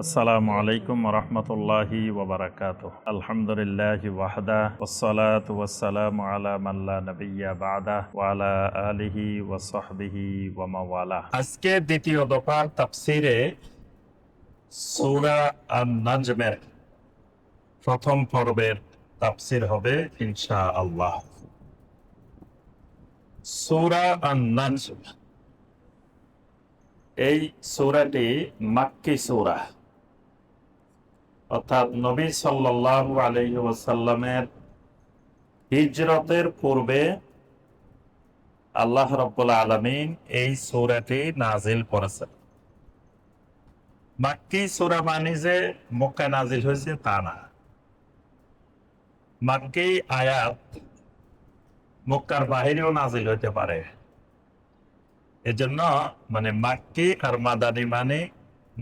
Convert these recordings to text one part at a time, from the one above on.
আসসালামু আলাইকুম রহমতুল্লাহি ওবরাকাতুহ। আলহামদুলিল্লাহি ওয়াহদা ওয়াসসালাতু ওয়াসসালামু আলা মান লা নাবিয়্যা বা'দা ওয়া আলা আলিহি ওয়া সাহবিহি ওয়া মাওয়ালা। আজকে দ্বিতীয় দফার তাফসীরে সূরা আন-নাজমের প্রথম পর্বের তাফসীর হবে ইনশাআল্লাহ। সূরা আন-নাজম এই সূরাটি মাক্কি সূরা, অর্থাৎ নবী সাল্লাল্লাহু আলাইহি ওয়াসাল্লামের হিজরতের পূর্বে আল্লাহ রাব্বুল আলামিন এই সূরাটি নাজিল করেছেন। মাক্কি সূরা মানে যে মক্কায় নাজিল হয়েছে তা না। মাক্কি আয়াত মক্কার বাহিরেও নাজিল হতে পারে। এজন্য মানে মাক্কি আর মাদানী মানে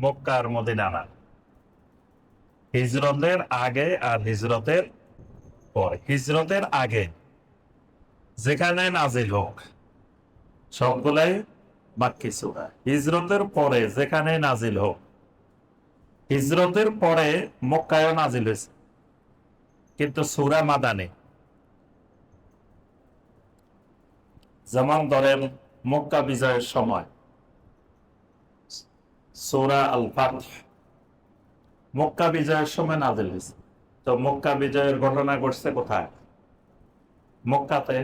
মক্কা আর মদিনা না। হিজরতের আগে আর হিজরতের পরে। হিজরতের আগে যেখানে নাজিল হোক সবগুলাই মাক্কি সূরা। হিজরতের পরে যেখানে নাজিল হোক, হিজরতের পরে মক্কায়ও নাজিল হয়েছে, কিন্তু সূরা মাদানী। যেমন ধরেন মক্কা বিজয়ের সময় সূরা আল ফাতহ মক্কা বিজয়ের সময় নাজিল হয়েছে। তো মক্কা বিজয়ের ঘটনা ঘটছে কোথায়? মক্কাতে।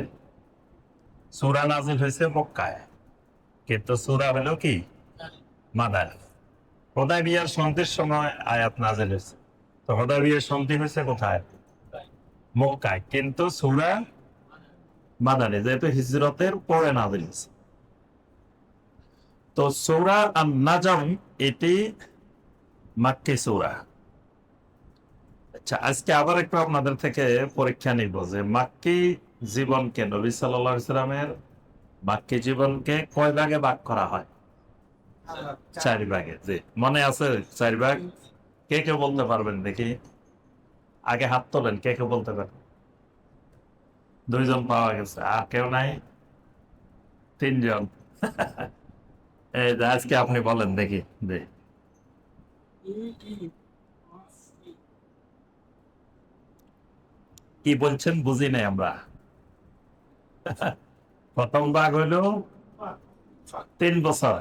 সূরা নাজিল হয়েছে মক্কায়, কিন্তু সূরা হলো কি মাদানী। হুদায়বিয়ার সন্ধির সময় আয়াত নাজিল হয়েছে। তো হুদায়বিয়ার সন্ধি হয়েছে কোথায়? মক্কায়, কিন্তু সূরা মাদানী, যেহেতু হিজরতের পরে নাজিল হয়েছে। তো সূরা আন-নাজম এটি মাক্কি সূরা। আচ্ছা, আজকে আবার একটু আপনাদের থেকে পরীক্ষা নিব যে মাক্কি জীবনকে, নবী সাল্লাল্লাহু আলাইহি সাল্লামের মাক্কি জীবনকে কয় ভাগে ভাগ করা হয়? 4 ভাগে। জি, মনে আছে 4 ভাগ? কে কে বলতে পারবেন দেখি? আগে হাত তোলেন, কে কে বলতে পারবেন? 2 জন পাওয়া গেছে। আর কেউ নাই? 3 জন। এই যে আজকে আপনি বলেন দেখি। জি, কি বলছেন বুঝি নাই আমরা। প্রথম ভাগ হইলো 3 বছর,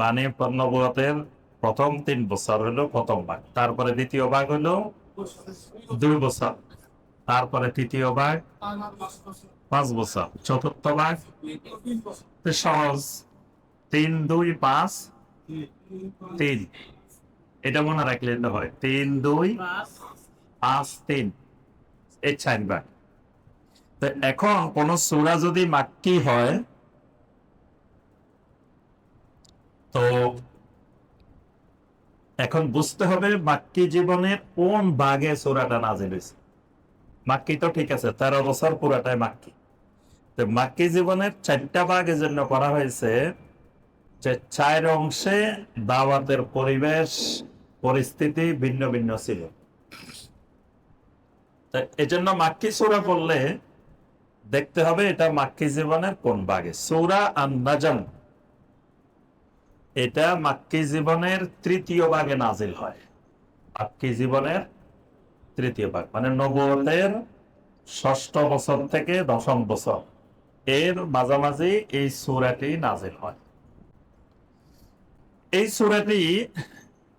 মানে নবুয়তের প্রথম 3 বছর হলো প্রথম ভাগ। তারপরে দ্বিতীয় ভাগ হলো 2 বছর, তারপরে তৃতীয় ভাগ 5 বছর, চতুর্থ ভাগ সহজ 3 2 5 3। এটা মনে রাখলে তো হয় 3 2 5 3, এই 4 ভাগ। তো এখন কোন সূরা যদি মাক্কি হয় তো এখন বুঝতে হবে মাক্কি জীবনের কোন ভাগে সূরাটা নাজিল হয়েছে। মাক্কি তো ঠিক আছে, 13 বছর পুরাটাই মাক্কি। তো মাক্কি জীবনের 4টা ভাগ এজন্য করা হয়েছে যে 4 অংশে দাওয়াতের পরিবেশ পরিস্থিতি ভিন্ন ভিন্ন ছিল। এজন্য মাক্কি সূরা পড়লে দেখতে হবে এটা মাক্কি জীবনের কোন ভাগে। সূরা আন-নাজম এটা মাক্কি জীবনের 3য় ভাগে নাজিল হয়। মাক্কি জীবনের 3য় ভাগ মানে নবুয়তের 6ষ্ঠ বছর থেকে 10ম বছর, এর মাঝামাঝি এই সূরাটি নাজিল হয়। এই সূরাটি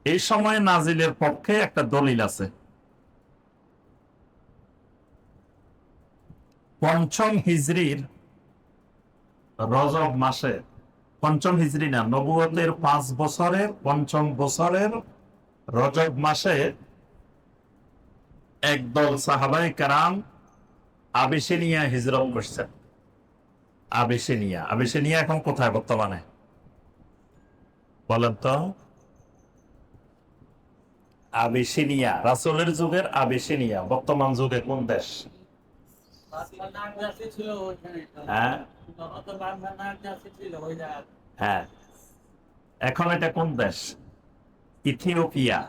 এই সময় নাজিলের পক্ষে একটা দলিল আছে। 5ম হিজরির রজব মাসে, 5ম হিজরি না, নবুয়তের 5 বছরের 5ম বছরের রজব মাসে একদল সাহাবায়ে কেরাম আবিসিনিয়া হিজরত করছেন। আবিসিনিয়া এখন কোথায় বর্তমানে বলেন তো? আবিসিনিয়া রাসূলের যুগের আবিসিনিয়া বর্তমান যুগে কোন দেশ? হ্যাঁ হ্যাঁ, এখন এটা কোন দেশ? ইথিওপিয়া।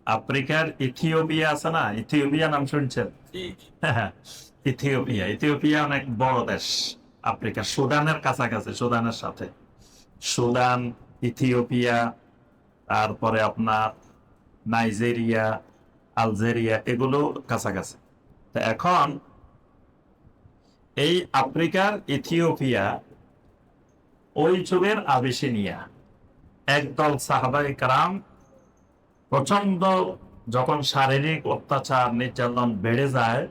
আফ্রিকার ইথিওপিয়া আছে না? ইথিওপিয়া নাম শুনছেন? হ্যাঁ, ইথিওপিয়া অনেক বড় দেশ আফ্রিকা, সুদানের কাছাকাছি, সুদানের সাথে। সুদান, ইথিওপিয়া, তারপরে আপনার নাইজেরিয়া, আলজেরিয়া, এগুলো কাছাকাছি। তো এখন এই আফ্রিকার ইথিওপিয়া, ওই যুগের আবিসিনিয়া, একদল সাহাবায়ে কেরাম প্রচন্ড যখন শারীরিক অত্যাচার নির্যাতন বেড়ে যায়,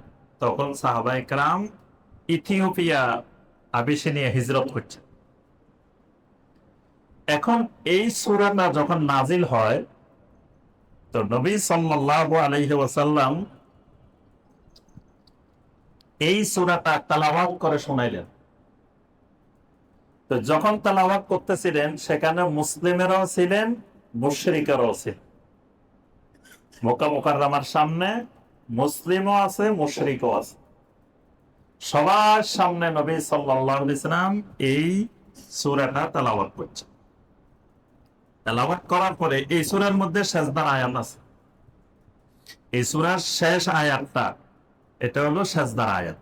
তখন সাহাবায়ে কেরাম ইথিওপিয়া, আবিসিনিয়া হিজরত করছে। এখন এই সূরাটা যখন নাজিল হয়, তো নবী সাল্লাল্লাহু আলাইহি ওয়াসাল্লাম এই সূরাটা তেলাওয়াত করে শোনাইলেন। তো যখন তেলাওয়াত করতেছিলেন, সেখানে মুসলিমেরাও ছিলেন, মুশরিকেরাও ছিলেন। মক্কা মুকাররমার সামনে মুসলিমও আছে, মুশরিকও আছে। সবার সামনে নবী সাল্লাল্লাহু আলাইহি ওয়াসাল্লাম এই সূরাটা তেলাওয়াত করছেন। তেলাওয়াত করার পরে এই সূরার মধ্যে সেজদার আয়াত আছে। এই সূরার শেষ আয়াতটা, এটা হলো সেজদার আয়াত।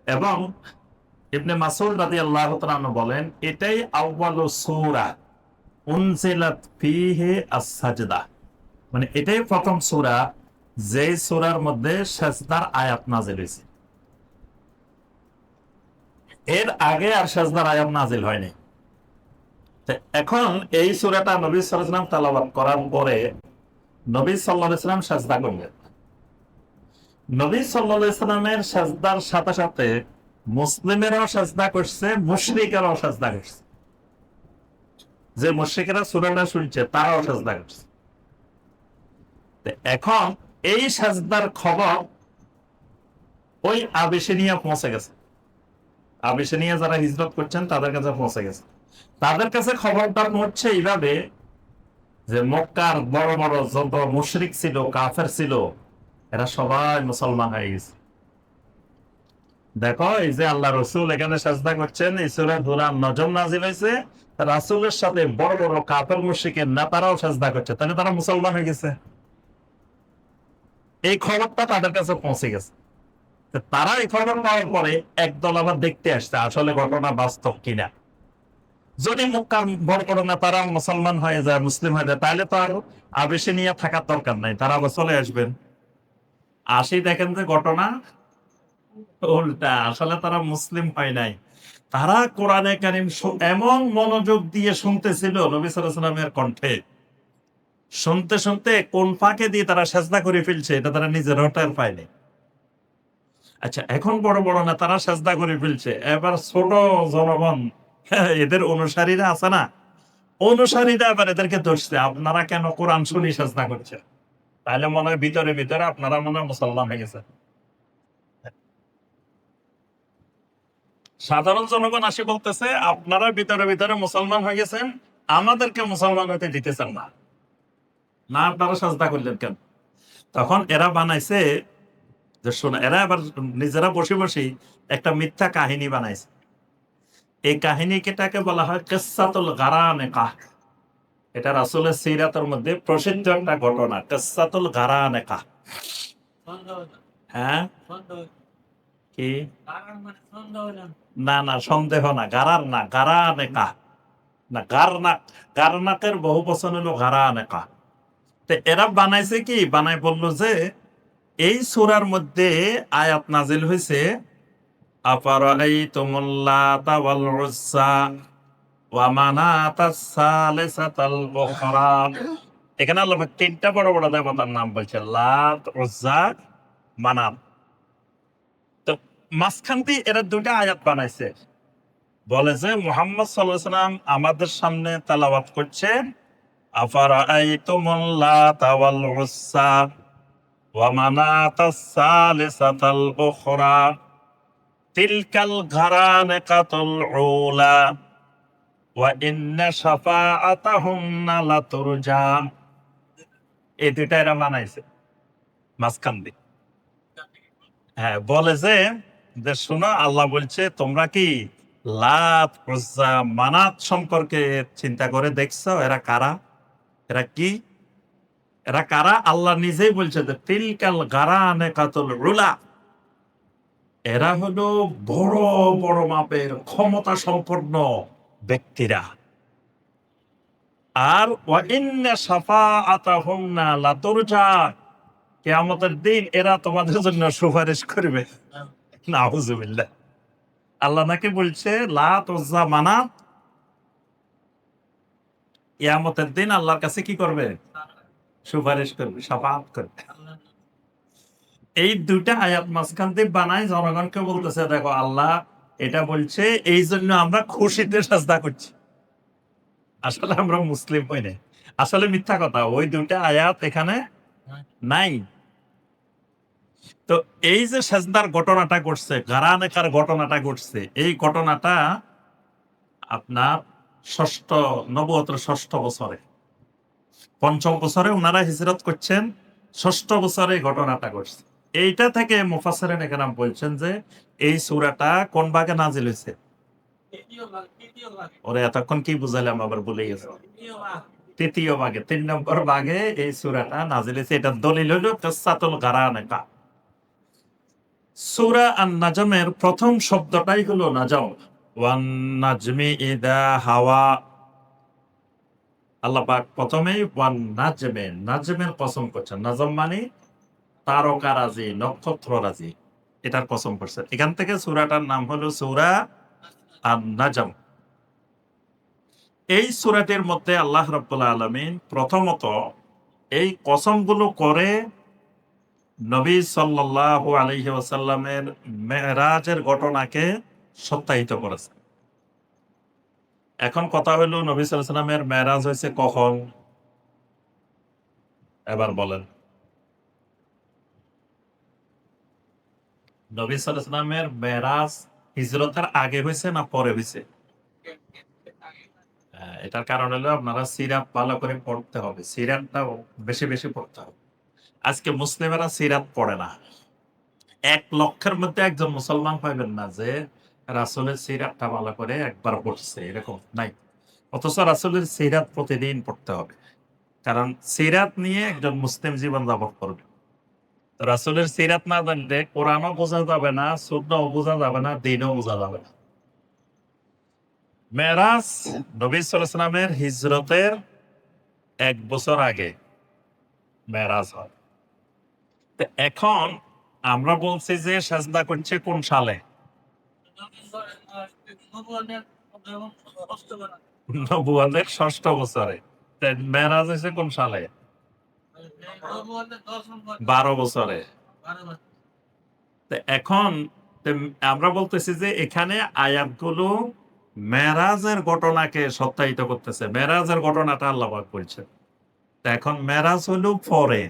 এবং ইবনে মাসউদ রাদিয়াল্লাহু তাআলা আনহু বলেন, এটাই আউয়ালু সূরা উনজিলাত ফীহি আস-সাজদা, মানে এটাই প্রথম সূরা যে সূরার মধ্যে সেজদার আয়াত নাযিল হয়েছে। এর আগে আর সেজদার আয়াত নাযিল হয়নি। তো এখন এই সূরাটা নবী সাল্লাল্লাহু আলাইহি ওয়াসাল্লাম তেলাওয়াত করার পরে নবী সাল্লাল্লাহু আলাইহি ওয়াসাল্লাম সেজদা করলেন। নবী সাল্লাল্লাহু আলাইহি ওয়াসাল্লামের সেজদার সাথে সাথে মুসলিমেরাও সেজদা করছে, মুশরিকেরাও সেজদা করছে। যে মুশরিকেরা সূরাটা শুনছে তারাও সেজদা করছে। তো এখন এই সেজদার খবর ওই আবিসিনিয়া পৌঁছে গেছে। আবিসিনিয়া যারা হিজরত করছেন তাদের কাছে পৌঁছে গেছে। তাদের কাছে খবরটা পৌঁছছে এইভাবে যে মক্কার বড় বড় যত মুশরিক ছিল, কাফের ছিল, এরা সবাই মুসলমান হয়ে গেছে। দেখো, এই যে আল্লাহ রসুল এখানে সেজদা করছেন, এই সূরা সূরা নজম নাযিল হয়েছে, রাসূলের সাথে বড় বড় কাফের মুশরিকের নেতারাও সেজদা করছে, তাহলে তারা মুসলমান হয়ে গেছে। এই খবরটা তাদের কাছে পৌঁছে গেছে। তো তারা এই খবর পাওয়ার পরে একদল আবার দেখতে আসছে আসলে ঘটনা বাস্তব কিনা। যদি মক্কার বড় বড় নেতারা মুসলমান হয়ে যায়, মুসলিম হয়ে যায়, তাহলে তো আর আবিসিনিয়া থাকার দরকার নাই, তারা আবার চলে আসবেন। আসি দেখেন যে ঘটনা উল্টা, আসলে তারা মুসলিম হয় নাই। তারা কোরআনে কারীম এমন মনোযোগ দিয়ে শুনতেছিল নবী সাল্লাল্লাহু আলাইহি ওয়াসাল্লামের কণ্ঠে, শুনতে শুনতে কোন ফাঁকে দিয়ে তারা সেজদা করে ফেলছে এটা তারা নিজেরাও টের পায়নি। আচ্ছা, এখন বড় বড় না তারা সেজদা করে ফেলছে, এবার ছোট জনগণ, এদের অনুসারীরা আছে না, অনুসারীরা এবার এদেরকে ধরছে, আপনারা কেন কোরআন শুনি সেজদা করছেন? তাহলে মনে হয় ভিতরে ভিতরে আপনারা মনে হয় মুসলমান হয়ে গেছে। সাধারণ জনগণ আসে বলতেছে, আপনারা ভিতরে ভিতরে মুসলমান হয়ে গেছেন, আমাদেরকে মুসলমান হতে দিতেছেন না, না আপনারা সেজদা করলেন কেন? তখন এরা বানাইছে যে শোনা, এরা আবার নিজেরা বসে বসে একটা মিথ্যা কাহিনী বানাইছে। এই কাহিনীটাকে বলা হয় কিসসাতুল গারানেকাহ। এটা রাসূলের সিরাতের মধ্যে প্রসিদ্ধ একটা ঘটনা, কিসসাতুল গারানেকাহ। হ্যাঁ, কি? না না, সন্দেহ না, গারার না, গারানেকাহ না, গারনাক। গারনাকের বহু বচন হলো গারানেকাহ। তো এরা বানাইছে কি, বানাই বললো যে এই সূরার মধ্যে আয়াত নাজিল হয়েছে, আফারাআইতুমুল লাতা ওয়াল উজ্জা ওয়া মানাতাস সালিসাতাল উখরা। এখানে আল্লাহ তিনটা বড় বড় দেবতার নাম বলছে, লাত, উজ্জা, মানাত। তো মাঝখান দিয়ে এরা দুইটা আয়াত বানাইছে, বলে যে মুহাম্মদ সাল্লাল্লাহু আলাইহি ওয়াসাল্লাম আমাদের সামনে তেলাওয়াত করছে, আফারাআইতুমুল লাতা ওয়াল উজ্জা ওয়া মানাতাস সালিসাতাল উখরা তিলকাল গারানিকাতুল উলা ওয়া ইন্না শাফাআতাহুন্না লাতুরজা। এই দুইটা এরা বানাইছে মাঝখান দিয়ে। হ্যাঁ, বলে যে শোনো, আল্লাহ বলছে তোমরা কি লাত, উজ্জা, মানাত সম্পর্কে চিন্তা করে দেখছো? এরা কারা? এরা কি? এরা কারা? আল্লাহ নিজেই বলছে যে তিলকাল গারানিকাতুল উলা, এরা হলো বড় বড় মাপের ক্ষমতা সম্পন্ন ব্যক্তিরা। আর ওয়া ইন্না শাফাআতাহুন্না লাতুরজা, কিয়ামতের দিন এরা তোমাদের জন্য সুপারিশ করবে। নাউযুবিল্লাহ। আল্লাহ নাকি বলছে লাত উজ্জা মানাত কিয়ামতের দিন আল্লাহর কাছে কি করবে? সুপারিশ করবে, শাফাআত করবে। এই দুইটা আয়াত মাঝখান দিয়ে বানায় জনগণকে বলতেছে দেখো আল্লাহ এটা বলছে এই জন্য আমরা খুশিতে সাজদা করছি। আসলে আমরা মুসলিম হই না, আসলে মিথ্যা কথা, ওই দুইটা আয়াত এখানে নাই। তো এই যে সাজদার ঘটনাটা ঘটছে, গারানেকার ঘটনাটা ঘটছে, এই ঘটনাটা আপনার ষষ্ঠ নবুয়তের ষষ্ঠ বছরে, পঞ্চম বছরে ওনারা হিজরত করছেন, ষষ্ঠ বছরে এই ঘটনাটা ঘটছে। এইটা থেকে মুফাসসিরিন কেরাম বলছেন যে এই সূরাটা কোন ভাগে নাজিল হয়েছে। ওরে এতক্ষণ কি বুঝাইলাম আবার ভুলে গেছে। তৃতীয় ভাগে, ৩ নম্বর ভাগে এই সূরাটা নাজিল হয়েছে। এটার দলিল হলো কিসসাতুল গারানেকা। সূরা আন-নাজমের প্রথম শব্দটাই হলো নাজম। ওয়ান নাজমি ইদা হাওয়া। আল্লাহ পাক প্রথমেই ওয়ান নাজমে, নাজমের কসম করছেন। নাজম মানে তারকারাজি, নক্ষত্ররাজি, এটার কসম করছেন। এখান থেকে সূরাটার নাম হলো সূরা আন-নাজম। এই সূরাটির মধ্যে আল্লাহ রাব্বুল আলামিন প্রথমত এই কসমগুলো করে নবী সাল্লাল্লাহু আলাইহি ওয়াসাল্লামের মেরাজের ঘটনাকে সত্যায়িত করেছে। এখন কথা হলো নবী সাল্লাল্লাহু আলাইহি ওয়াসাল্লামের মেরাজ হয়েছে কখন? এবার বলেন। নবী সাল্লাল্লাহু আলাইহি ওয়াসাল্লামের মেরাজ হিজরতের আগে হয়েছে না পরে হয়েছে? এটার কারণ হলো আপনারা সিরাত ভালো করে পড়তে হবে। সিরাতটাও বেশি বেশি পড়তে হবে। আজকে মুসলিমেরা সিরাত পড়ে না। ১ লক্ষের মধ্যে একজন মুসলমান পাইবেন না যে রাসূলের সিরাতটা ভালো করে একবার পড়ছে, এরকম নাই। অথচ রাসূলের সিরাত প্রতিদিন পড়তে হবে। কারণ সিরাত নিয়ে একজন মুসলিম জীবন যাপন করবে। তো রাসূলের সিরাত না জানলে কোরআনও বোঝা যাবে না, সুন্নাহও বোঝা যাবে না, দ্বীনও বোঝা যাবে না। মেরাজ নবী সাল্লাল্লাহু আলাইহি ওয়াসাল্লামের হিজরতের ১ বছর আগে মেরাজ হয়। তো এখন আমরা বলছি যে সাজদা করছে কোন সালে? নবুয়তের ষষ্ঠ বছরে। তা মেরাজ হয়েছে কোন সালে? ১২ বছরে। তো এখন তো আমরা বলতেছি যে এখানে আয়াতগুলো মেরাজের ঘটনাকে সত্যায়িত করতেছে। মেরাজের ঘটনাটা আল্লাহ পাক বলছেন। তো এখন মেরাজ হলো পরে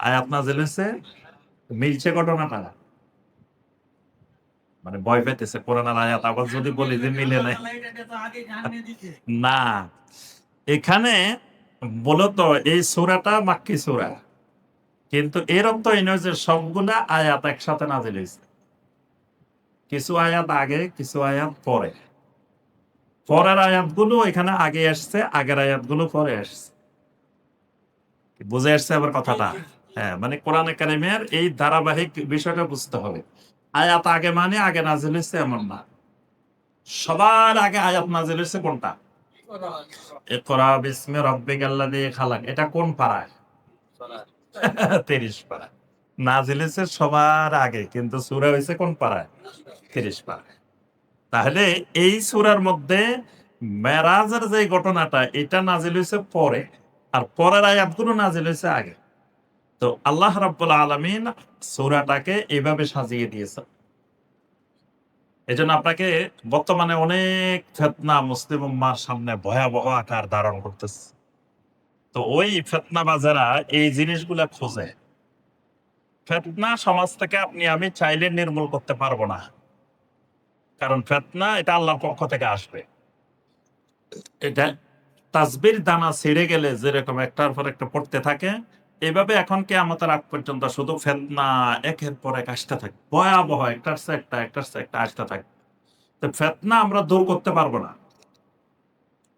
আয়াত নাযিল হইছে, মিলছে ঘটনাটা? মানে ভয় পাইতেছে কোরআনের আয়াত আবার যদি বলি যে মিলে নাই। না, এখানে মূলত এই সূরাটা মাক্কী সূরা। কিন্তু এর অর্থ এই নয় যে সবগুলা আয়াত একসাথে নাযিল হইছে। কিছু আয়াত আগে, কিছু আয়াত পরে। পরের আয়াতগুলো এখানে আগে আসছে, আগের আয়াতগুলো পরে আসছে। বুঝে আসছে আবার কথাটা? হ্যাঁ, মানে কোরআনে কারিমের এই ধারাবাহিক বিষয়টা বুঝতে হবে। আয়াত আগে মানে আগে নাযিল হইছে এমন না। সবার আগে আয়াত নাযিল হইছে কোনটা? ইকরা বিসমি রাব্বিকাল্লাযী খালাক। এটা কোন পারায়? ৩০ পারা। নাযিল হইছে সবার আগে, কিন্তু সূরা হইছে কোন পারায়? ৩০ পারায়। তাহলে এই সূরার মধ্যে মেরাজের যে ঘটনাটা এটা নাযিল হইছে পরে, আর পরের আয়াতগুলো নাযিল হইছে আগে। তো আল্লাহ রাব্বুল আলামিন সূরাটাকে এভাবে সাজিয়ে দিয়েছেন। এজন্য আপনাকে বর্তমানে অনেক ফিতনা মুসলিম উম্মাহর সামনে ভয়াবহ আকার ধারণ করতেছে। তো ওই ফিতনাবাজেরা এই জিনিসগুলা খোঁজে। ফিতনা সমাজ থেকে আপনি আমি চাইলে নির্মূল করতে পারবো না। কারণ ফিতনা এটা আল্লাহর পক্ষ থেকে আসবে। এটা তাসবির দানা ছিঁড়ে গেলে যেরকম একটার পর একটা পড়তে থাকে, এভাবে এখন কিয়ামতের আগ পর্যন্ত শুধু ফিতনা একের পর এক আসতে থাকে। ভয়াবহ একটার চেয়ে একটা, একটার চেয়ে একটা আসতে থাকে। তো ফিতনা আমরা দূর করতে পারবো না।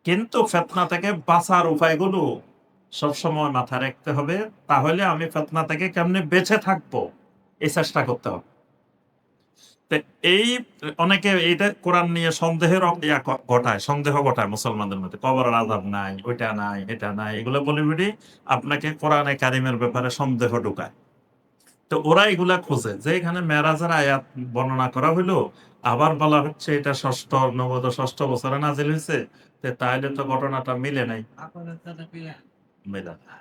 কিন্তু ফিতনা থেকে বাঁচার উপায়গুলো সবসময় মাথায় রাখতে হবে। তাহলে আমি ফিতনা থেকে কেমনে বেঁচে থাকবো এই চেষ্টা করতে হবে। তো এই অনেকে এইটা কোরআন নিয়ে সন্দেহের সন্দেহ ঘটায় মুসলমানদের মধ্যে, কবরের আযাব নাই, ওইটা নাই, এটা নাই, এগুলো বলে বলি আপনাকে কোরআনে কারিমের ব্যাপারে সন্দেহ ঢুকায়। তো ওরা এগুলা খোঁজে যে এখানে মেরাজের আয়াত বর্ণনা করা হইলো, আবার বলা হচ্ছে এটা ষষ্ঠ নবদ ষষ্ঠ বছরে নাজিল হয়েছে, তাহলে তো ঘটনাটা মিলে নাই, মিলে না।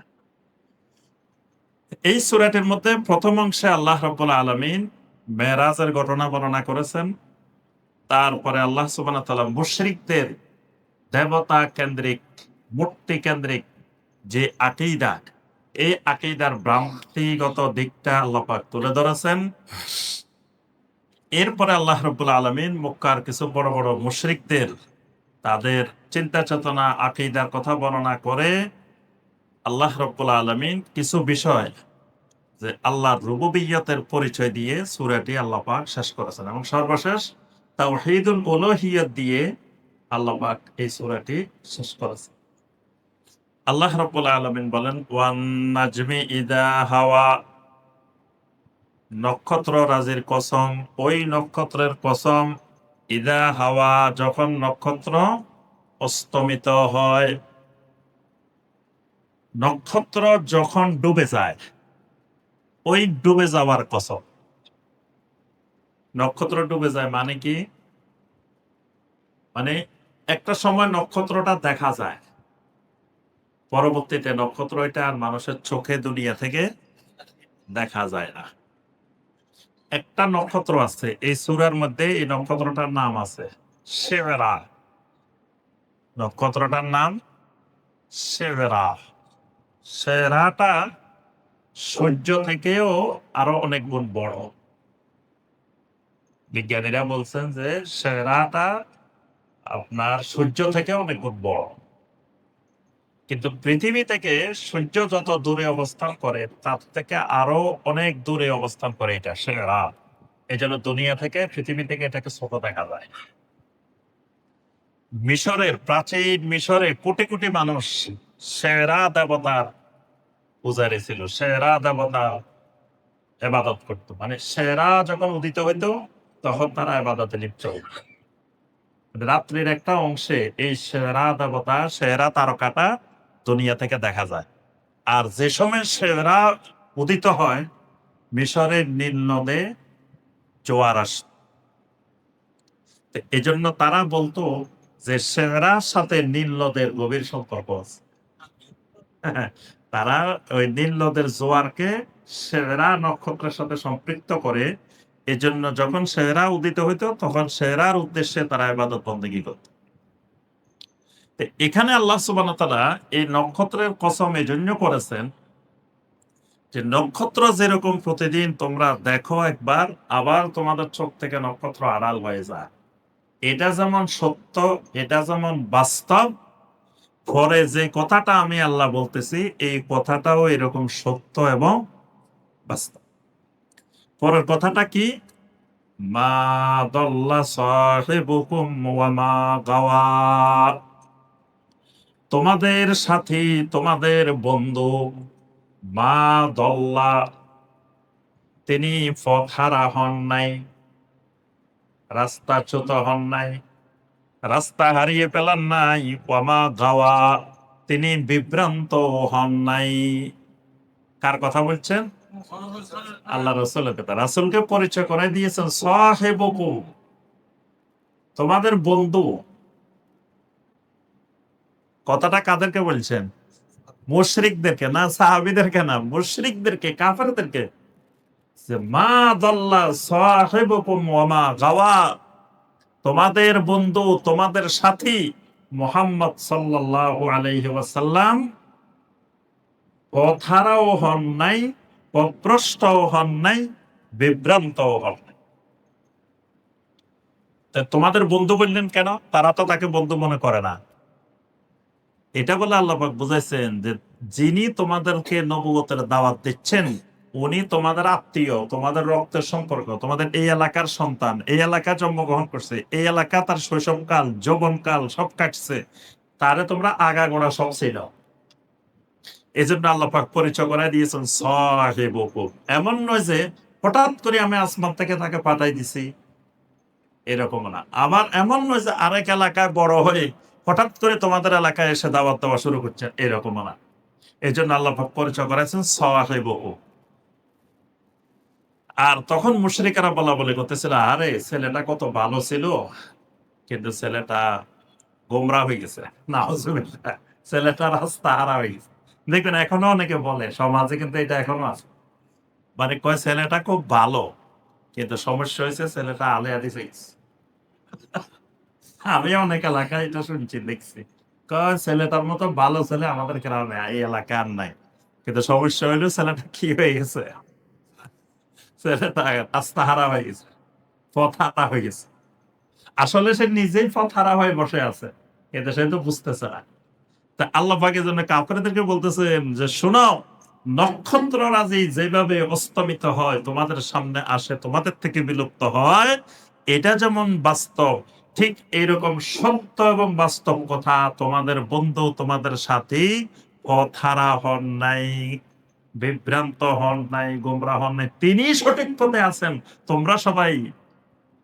এই সূরাটির মধ্যে প্রথম অংশে আল্লাহ রাব্বুল আলামিন মেরাজের ঘটনা বর্ণনা করেছেন। তারপরে আল্লাহ সুবহানাহু ওয়া তাআলা মুশরিকদের দেবতা কেন্দ্রিক, মূর্তি কেন্দ্রিক যে আকীদা, এই আকীদার ভ্রান্তিগত দিকটা আল্লাহ পাক তুলে ধরেছেন। এরপরে আল্লাহ রাব্বুল আলামিন মক্কার কিছু বড় বড় মুশরিকদের তাদের চিন্তা চেতনা আকীদার কথা বর্ণনা করে আল্লাহ রাব্বুল আলামিন কিছু বিষয় যে আল্লাহর রুবুবিয়্যতের পরিচয় দিয়ে সূরাটি আল্লাহ পাক শেষ করেছেন, এবং সর্বশেষ তাওহীদুল উলূহিয়্যাত দিয়ে আল্লাহ পাক এই সূরাটি শেষ করেছেন। আল্লাহ রাব্বুল আলামিন বলেন, ওয়ান নাজমি ইযা হাওয়া, নক্ষত্র রাজির কসম, ওই নক্ষত্রের কসম, ইযা হাওয়া, যখন নক্ষত্র অস্তমিত হয়, নক্ষত্র যখন ডুবে যায়, ওই ডুবে যাওয়ার কসম। নক্ষত্র ডুবে যায় মানে কি? মানে একটা সময় নক্ষত্রটা দেখা যায়, পরবর্তীতে নক্ষত্র এটা আর মানুষের চোখে দুনিয়া থেকে দেখা যায় না। একটা নক্ষত্র আছে এই সূরার মধ্যে, এই নক্ষত্রটার নাম আছে শেভেরা। নক্ষত্রটার নাম শেভেরা। শেরাটা সূর্য থেকেও আরো অনেক গুণ বড়। বিজ্ঞানীরা বলছেন যে শেরাটা আপনার সূর্য থেকে অনেক গুণ বড়, কিন্তু পৃথিবী থেকে সূর্য যত দূরে অবস্থান করে তার থেকে আরো অনেক দূরে অবস্থান করে এটা শেরা। এই জন্য দুনিয়া থেকে, পৃথিবী থেকে এটাকে ছোট দেখা যায়। মিশরের, প্রাচীন মিশরে কোটি কোটি মানুষ শেরা দেবতার পূজারী ছিল, শেরা দেবতার ইবাদত করত। মানে শেরা যখন উদিত হইতো তখন তারা ইবাদতে লিপ্ত হইত। রাত্রির একটা অংশে এই শেরা দেবতা, শেরা তারকাটা দুনিয়া থেকে দেখা যায়। আর যে সময় শেরা উদিত হয়, মিশরের নীল নদে জোয়ার আসে। এই জন্য তারা বলতো যে শেরার সাথে নীল নদের গভীর সম্পর্ক আছে। তারা ওই নীল নদের জোয়ারকে শেরা নক্ষত্রের সাথে সম্পৃক্ত করে। এজন্য যখন শেরা উদিত হইতো তখন শেরার উদ্দেশ্যে তারা ইবাদত বন্দেগী করত। এখানে আল্লাহ সুবহানাহু ওয়া তাআলা এই নক্ষত্রের কসম এজন্য করেছেন যে নক্ষত্র যেরকম প্রতিদিন তোমরা দেখো একবার, আবার তোমাদের চোখ থেকে নক্ষত্র আড়াল হয়ে যায়, এটা যেমন সত্য, এটা যেমন বাস্তব, পরে যে কথাটা আমি আল্লাহ বলতেছি এই কথাটাও এরকম সত্য এবং বাস্তব। পরের কথাটা কি? মা দাল্লা সাহিবুকুম ওয়া মা গাওয়া, তোমাদের সাথী, তোমাদের বন্ধু, মা দল্লা, তিনি পথহারা হন নাই, রাস্তাচ্যুত হন নাই, রাস্তা হারিয়ে পেলান নাই, ওয়া মা গাওয়া, তিনি বিভ্রান্ত হন নাই। কার কথা বলছেন? আল্লাহ রাসূলের কথা। রাসূলকে পরিচয় করে দিয়েছেন সাহিবুকুম, তোমাদের বন্ধু। কথাটা কাদেরকে বলছেন? মুশরিকদেরকে না, সাহাবীদেরকে না, মুশরিকদেরকে, কাফেরদেরকে। যে মা দাল্লা সাহিবুকুম ওয়া মা গাওয়া, তোমাদের বন্ধু, তোমাদের সাথী মুহাম্মদ সাল্লাল্লাহু আলাইহি ওয়াসাল্লাম পথহারাও হন নাই, পথভ্রষ্টও হন নাই, বিভ্রান্তও হন নাই। তোমাদের বন্ধু বললেন কেন? তারা তো তাকে বন্ধু মনে করে না। এটা বলে আল্লাহ পাক বুঝাইছেন যে যিনি তোমাদেরকে নবুয়তের দাওয়াত দিচ্ছেন উনি তোমাদের আত্মীয়, তোমাদের রক্তের সম্পর্ক, তোমাদের এই এলাকার সন্তান, এই এলাকায় জন্মগ্রহণ করছে, এই এলাকা তার শৈশবকাল, যৌবনকাল সব কাটছে, তারে তোমরা আগাগোড়া সব চিনো। এই জন্য আল্লাহ পাক পরিচয় করাই দিয়েছেন সাহিবুকুম। এমন নয় যে হঠাৎ করে আমি আসমান থেকে তাকে পাঠাই দিছি, এরকম না। আবার এমন নয় যে আরেক এলাকায় বড় হয়ে হঠাৎ করে তোমাদের এলাকায় এসে দাওয়াত দেওয়া শুরু করছেন, এরকমও না। এজন্য আল্লাহ পাক পরিচয় করাইছেন সাওয়াহিবুহু। আর তখন মুশরিকেরা বলাবলি করতেছিল, "আরে ছেলেটা কত ভালো ছিল, কিন্তু ছেলেটা গোমরা হয়ে গেছে।" নাউজুবিল্লাহ। ছেলেটা রাস্তাহারা হয়ে গেছে। দেখবেন এখনো অনেকে বলে, সমাজে কিন্তু এটা এখনো আছে। মানে কয় ছেলেটা খুব ভালো, কিন্তু সমস্যা হয়েছে ছেলেটা আলে হাদিস হয়ে গেছে। আমি অনেক এলাকায় এটা শুনছি, দেখছি। কয় ছেলেটার মতো ভালো ছেলে আমাদের গ্রামে এই এলাকায় আর নাই। কিন্তু সমস্যা হইলো ছেলেটা কি হয়ে গেছে? ছেলেটা রাস্তাহারা হয়ে গেছে। পথহারা হয়ে গেছে। আসলে সে নিজেই পথহারা হয়ে বসে আছে। কিন্তু সে তো বুঝতেছে না। তা আল্লাহ পাক এজন্য কাফেরদেরকে বলতেছেন যে, "শোনাও, নক্ষত্ররাজি যেভাবে অস্তমিত হয়, তোমাদের সামনে আসে, তোমাদের থেকে বিলুপ্ত হয়, এটা যেমন বাস্তব, ঠিক এইরকম সত্য এবং বাস্তব কথা তোমাদের বন্ধু, তোমাদের সাথী পথহারা হন নাই, বিভ্রান্ত হন নাই, গোমরা হন নাই। তিনিই সঠিক পথে আছেন। তোমরা সবাই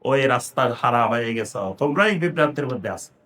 ওই রাস্তার হারা হয়ে গেছো। তোমরাই বিভ্রান্তির মধ্যে আছো।"